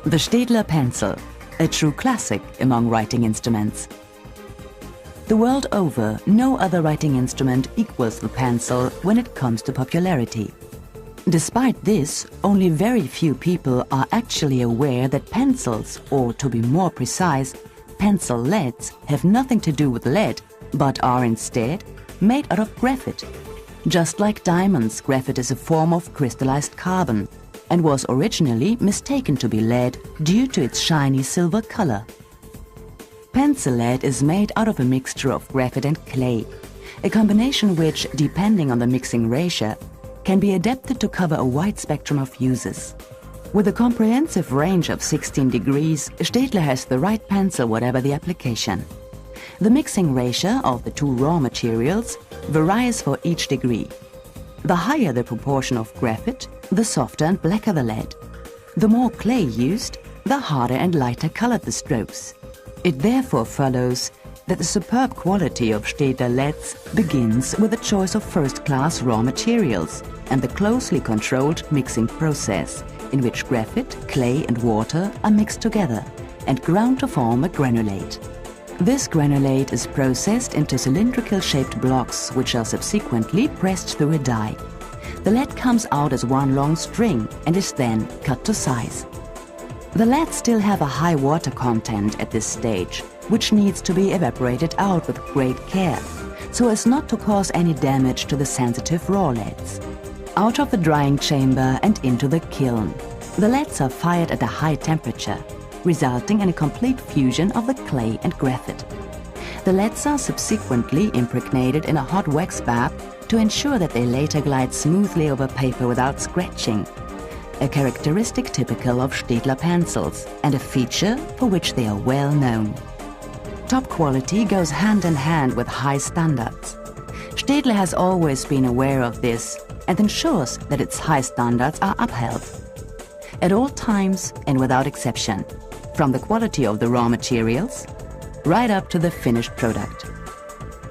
The Staedtler pencil, a true classic among writing instruments. The world over, no other writing instrument equals the pencil when it comes to popularity. Despite this, only very few people are actually aware that pencils, or to be more precise, pencil leads, have nothing to do with lead, but are instead made out of graphite. Just like diamonds, graphite is a form of crystallized carbon and was originally mistaken to be lead due to its shiny silver color. Pencil lead is made out of a mixture of graphite and clay, a combination which, depending on the mixing ratio, can be adapted to cover a wide spectrum of uses. With a comprehensive range of 16 degrees, Staedtler has the right pencil whatever the application. The mixing ratio of the two raw materials varies for each degree. The higher the proportion of graphite, the softer and blacker the lead. The more clay used, the harder and lighter colored the strokes. It therefore follows that the superb quality of Staedtler leads begins with the choice of first-class raw materials and the closely controlled mixing process, in which graphite, clay and water are mixed together and ground to form a granulate. This granulate is processed into cylindrical-shaped blocks which are subsequently pressed through a die. The lead comes out as one long string and is then cut to size. The leads still have a high water content at this stage, which needs to be evaporated out with great care, so as not to cause any damage to the sensitive raw leads. Out of the drying chamber and into the kiln, the leads are fired at a high temperature, resulting in a complete fusion of the clay and graphite. The leads are subsequently impregnated in a hot wax bath to ensure that they later glide smoothly over paper without scratching, a characteristic typical of Staedtler pencils and a feature for which they are well known. Top quality goes hand in hand with high standards. Staedtler has always been aware of this and ensures that its high standards are upheld at all times and without exception, from the quality of the raw materials right up to the finished product.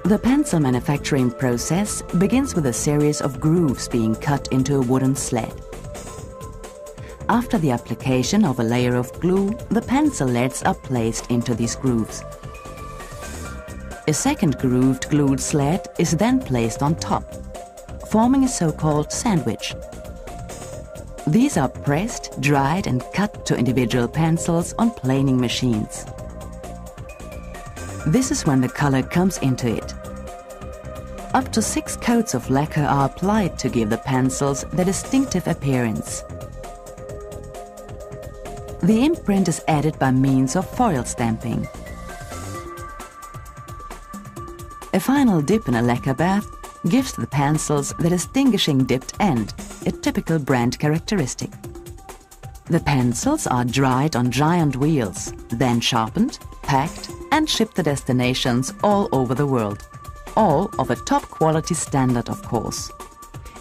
The pencil manufacturing process begins with a series of grooves being cut into a wooden sled. After the application of a layer of glue, the pencil leads are placed into these grooves. A second grooved glued sled is then placed on top, forming a so-called sandwich. These are pressed, dried and cut to individual pencils on planing machines. This is when the color comes into it. Up to 6 coats of lacquer are applied to give the pencils their distinctive appearance. The imprint is added by means of foil stamping. A final dip in a lacquer bath gives the pencils the distinguishing dipped end, a typical brand characteristic. The pencils are dried on giant wheels, then sharpened, packed and shipped to destinations all over the world. All of a top quality standard, of course.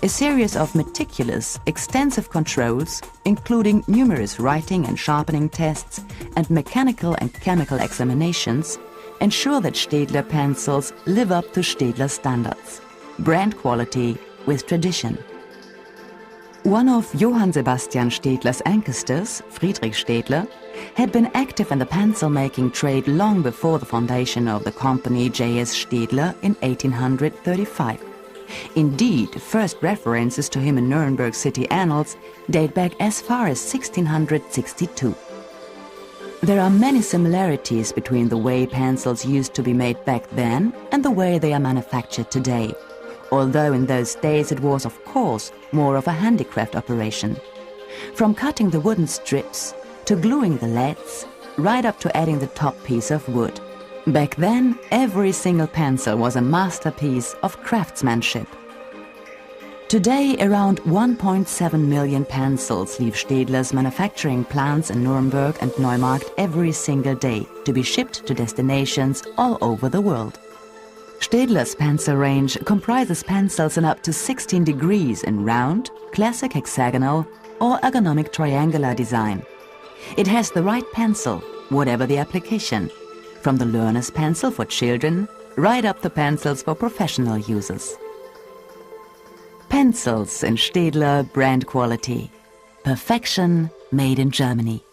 A series of meticulous, extensive controls, including numerous writing and sharpening tests and mechanical and chemical examinations, ensure that Staedtler pencils live up to Staedtler standards. Brand quality with tradition. One of Johann Sebastian Staedtler's ancestors, Friedrich Staedtler, had been active in the pencil-making trade long before the foundation of the company J.S. Staedtler in 1835. Indeed, first references to him in Nuremberg city annals date back as far as 1662. There are many similarities between the way pencils used to be made back then and the way they are manufactured today, although in those days it was, of course, more of a handicraft operation. From cutting the wooden strips, to gluing the leads, right up to adding the top piece of wood. Back then, every single pencil was a masterpiece of craftsmanship. Today, around 1.7 million pencils leave Staedtler's manufacturing plants in Nuremberg and Neumarkt every single day to be shipped to destinations all over the world. Staedtler's pencil range comprises pencils in up to 16 degrees in round, classic hexagonal or ergonomic triangular design. It has the right pencil, whatever the application, from the learner's pencil for children right up to pencils for professional users. Pencils in Staedtler brand quality. Perfection made in Germany.